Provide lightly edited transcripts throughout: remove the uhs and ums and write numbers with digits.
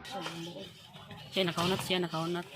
Siya nakaunat, siya nakaunat.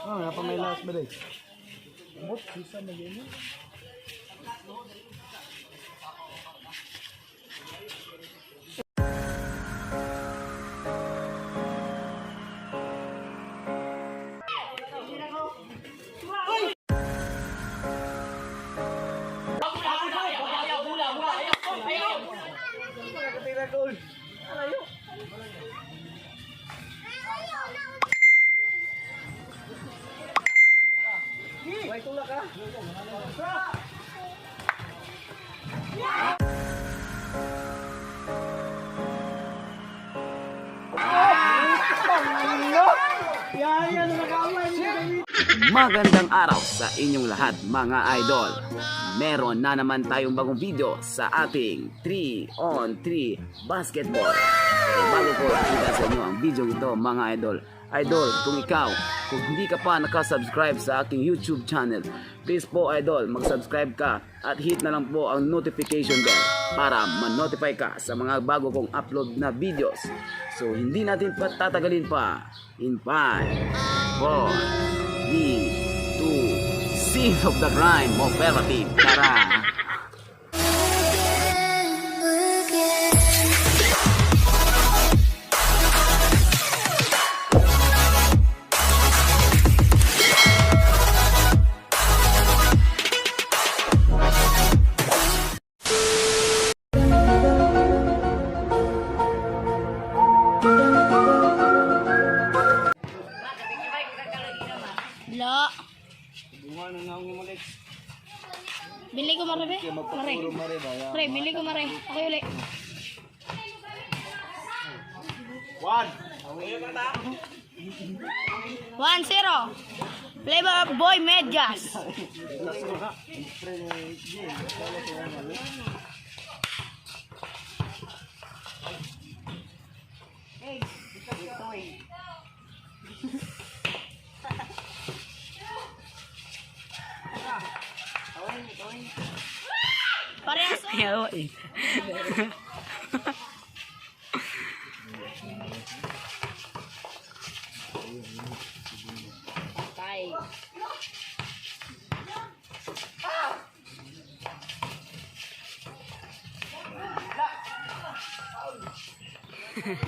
Oh, apa may last ba day? Bot, bisa na ganyan. Magandang araw sa inyong lahat mga idol. Meron na naman tayong bagong video sa ating 3-on-3 basketball. So bago ko ipakita sa inyo ang video ito mga idol, kung hindi ka pa nakasubscribe sa aking YouTube channel, please po idol, mag-subscribe ka at hit na lang po ang notification bell para ma-notify ka sa mga bago kong upload na videos. So hindi natin patatagalin pa. In 5, 4, 3, 2, Scene of the Crime Operative. Tara! Lo. Bili ko mare be. Mare. Pre, bili ko mare. Okay ulit. 1-0. Flavor of Boy Medyas. Parehas. Ayaw eh.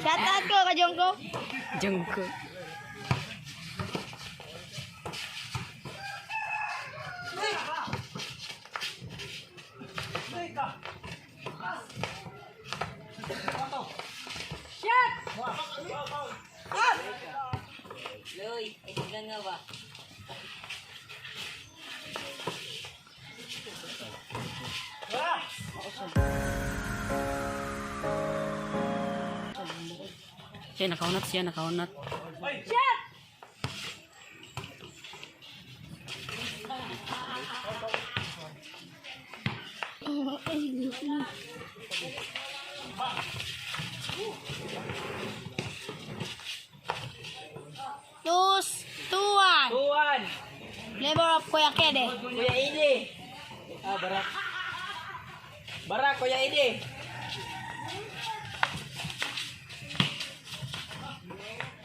Shout out ko ka Jongko. Jungkook. Loy, itigan nga ba? Siya nakaunat, siya nakaunat. Tuan. Tuan! Flavor of Kuya Kede. Kuya Idi! Ah, Barak. Barak, Kuya Idi!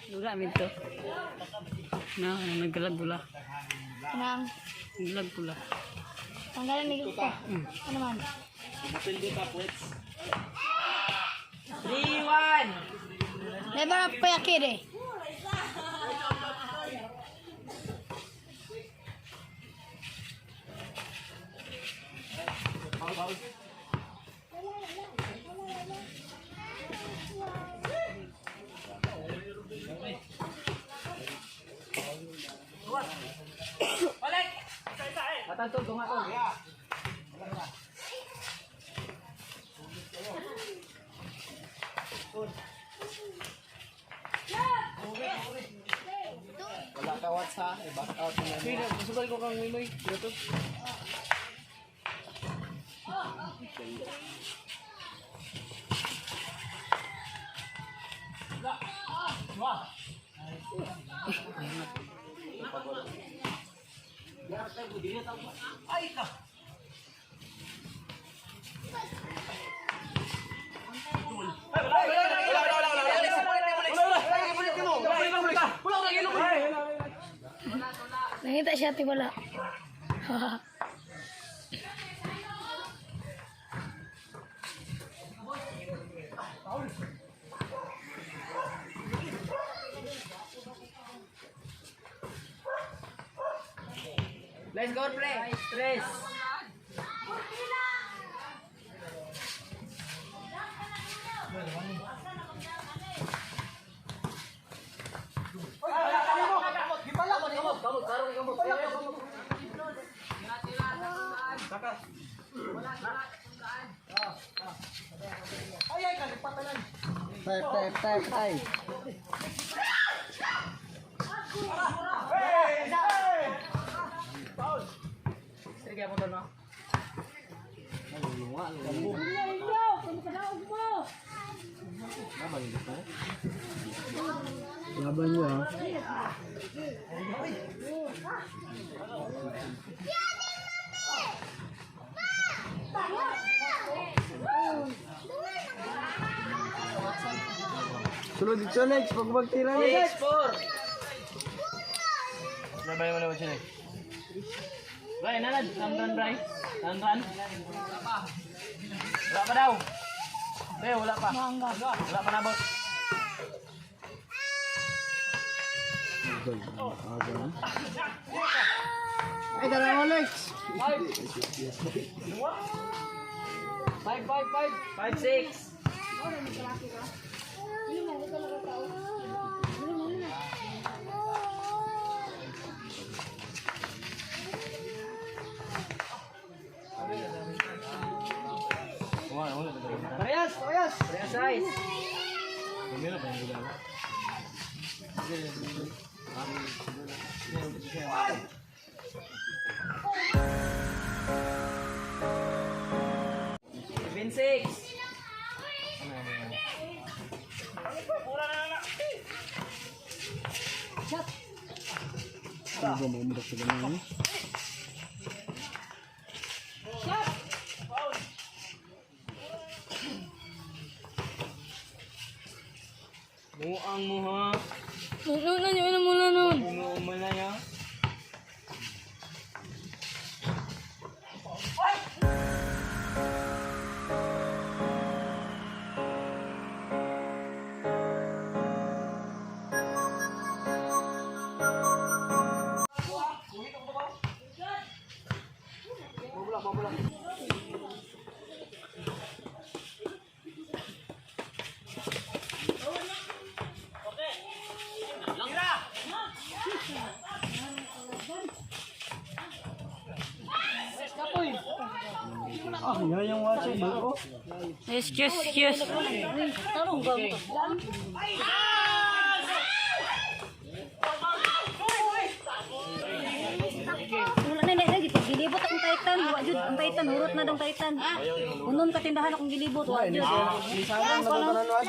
Dula amin to. Na, naggalag gula. Nang Naggalag gula. tanggalan ni ko. Ano man? 3-1! Flavor of Kuya Kede. Matantog, tumatog. ha. I-back out na yan. Sige, masubal ko kang mimoy. Dito. Nakita siya, ti wala. Let's go, play. Stress. Tay. Sige, mo doon, no? Laban nyo ha. Sulod dito next, pag magtira na guys. 6-4. Labay mo naman siya next. Bray, nanad. Run, Bray. Run. Wala pa daw. Wala pa. Wala pa nabot. Ay, dalawa Lex. 5-6. Parehas. Parehas size. Seven, 6. Ano mo umudak sa ganun? Muang mo ha. Ano muna nun? Umuuman na niya. Yan yung watching ko. Excuse. Wala na lagi pag gilibot akong Titan, wa jud ang Titan hurot na dong Titan. Unon ka tindahan akong gilibot, wa jud. Sarang matutanan watch.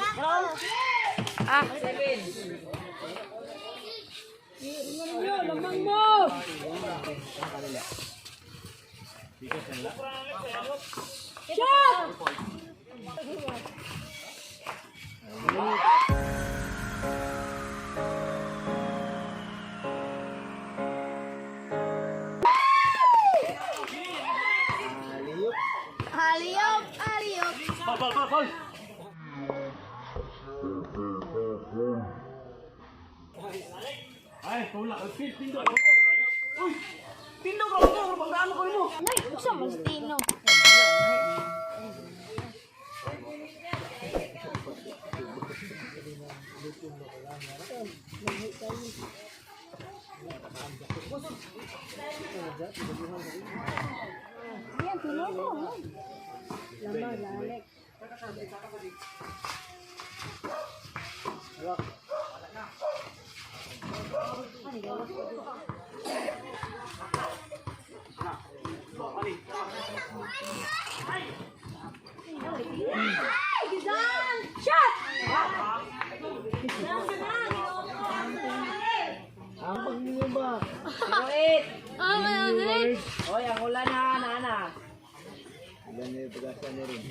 Aliyop. Ay, paula. Tindog ako. Uy! Tindog ako. Pagdaan ko mo. Nay, usa man si Tino. Yan Tino ko. Lama lalek. Ano Shot! Ang pagniyo ba? Ah, may Oy, ang ulan na, nana. Ulan na yung pagkasa niya rin.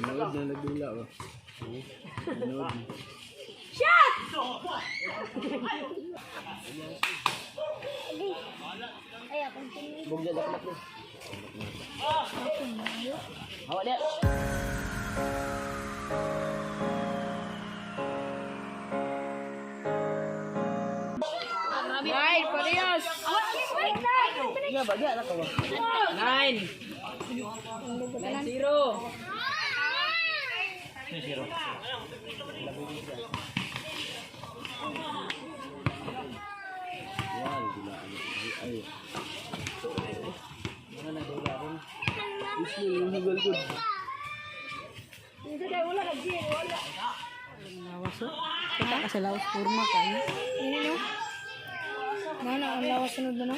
Nanood na nagdula ba? Nanood. Shot! Bugja na kalap mo. Hawa dia. Right, parehas. Iya, bagya na ka ba? 9. 9-0. Kita kasi laos kurma kayo. Ini no. Mana ang lawas sunod na no?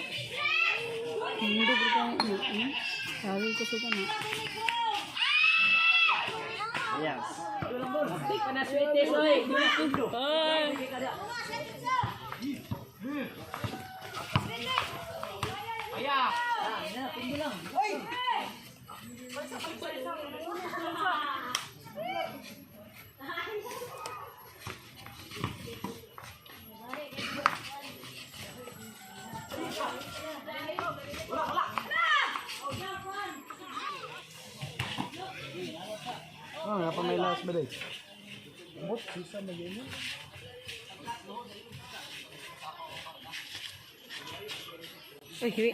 Hindi ko kang sabi ko sa na. Ayan. Tik na sweeties oy. Ay. Oh, ngapa may lawas ba day? Bot, bisa na ganyan. Uy, hiwi.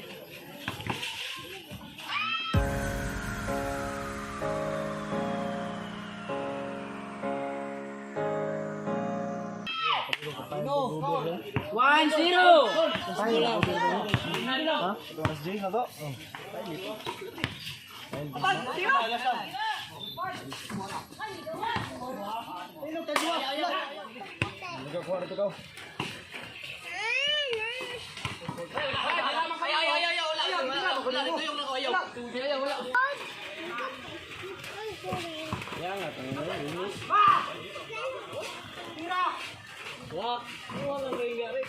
One, zero. Ha? Mas J na to? Nagkakuha na to ka. Yan nga, tangan na yun. Wak! Wala na yung gari.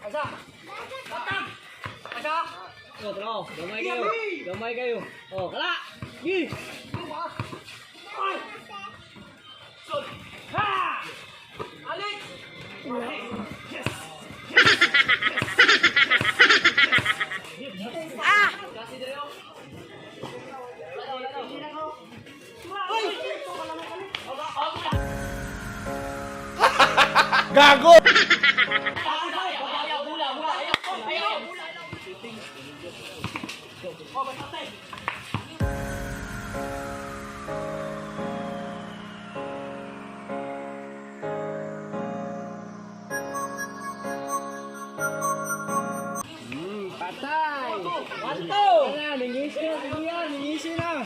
Asa! Tatang! Asa! O, tara. Gamay kayo. Gamay kayo. O, kala! Gi! Ha! Alex! Ah! Gago! Patay! Wanto! Ayan, nangisi na, tingnan, nangisi na.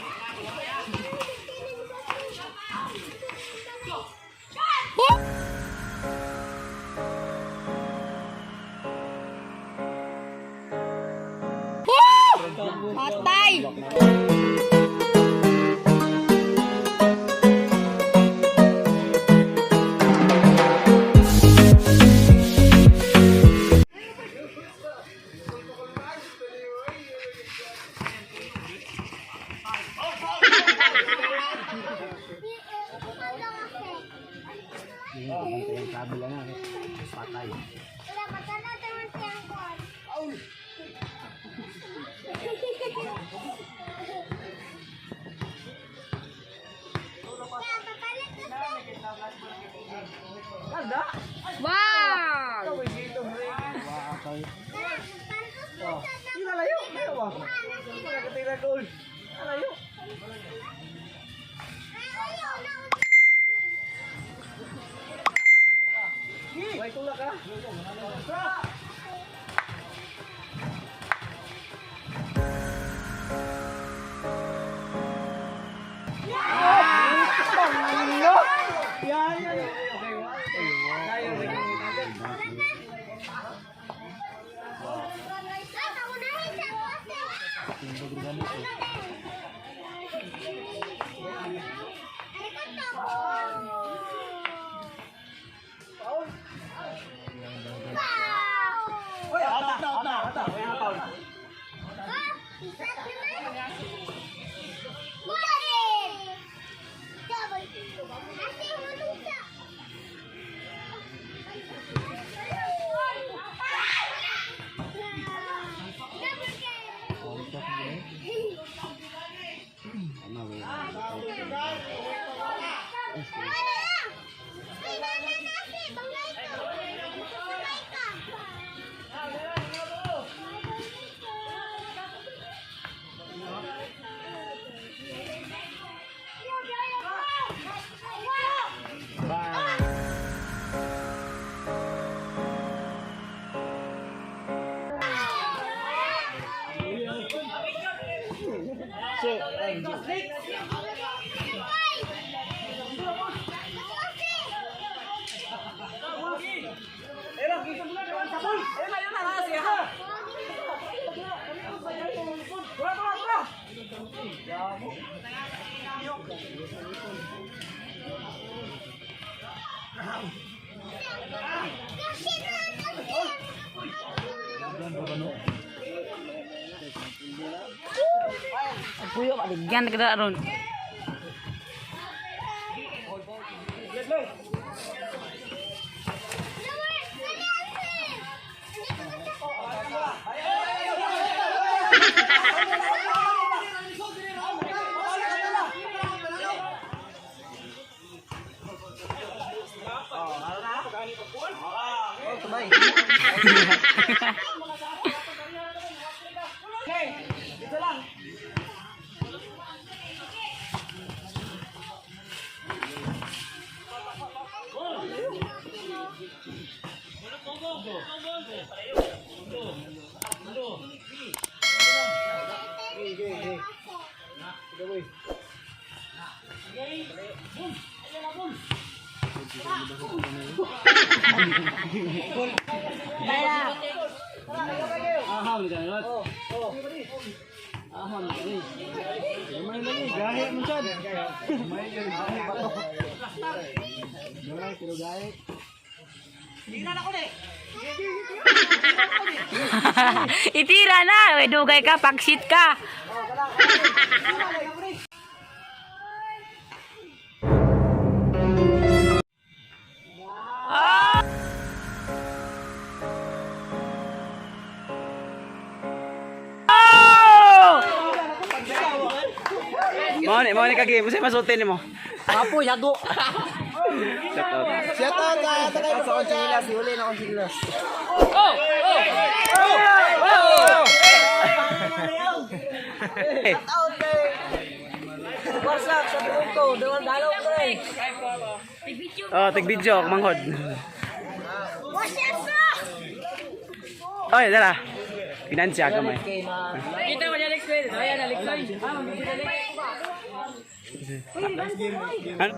Patay! Wow! Layo, layo ba? Nakatira goal. Layo. Wait, tulak ka. Puyo, aligyan na kita ron. Aham kan Rod. Aham ni. Main lagi gahe muncul. Main lagi gahe bato. Doi kilo gahe. Itira na, we dugay ka, pagsit ka. Mau ni kaki, mesti masukin ni mo. Apo yago. Shout out ka, tagay ko sa chilas, uli na akong chilas. Warsak sa buong ko, dawal dalaw ko rin. Oh, tig video manghod. Oy, dala. Finansya gamay. Kita mo Alex ko. Ayan Alex. Ah, magiging Alex. Ano?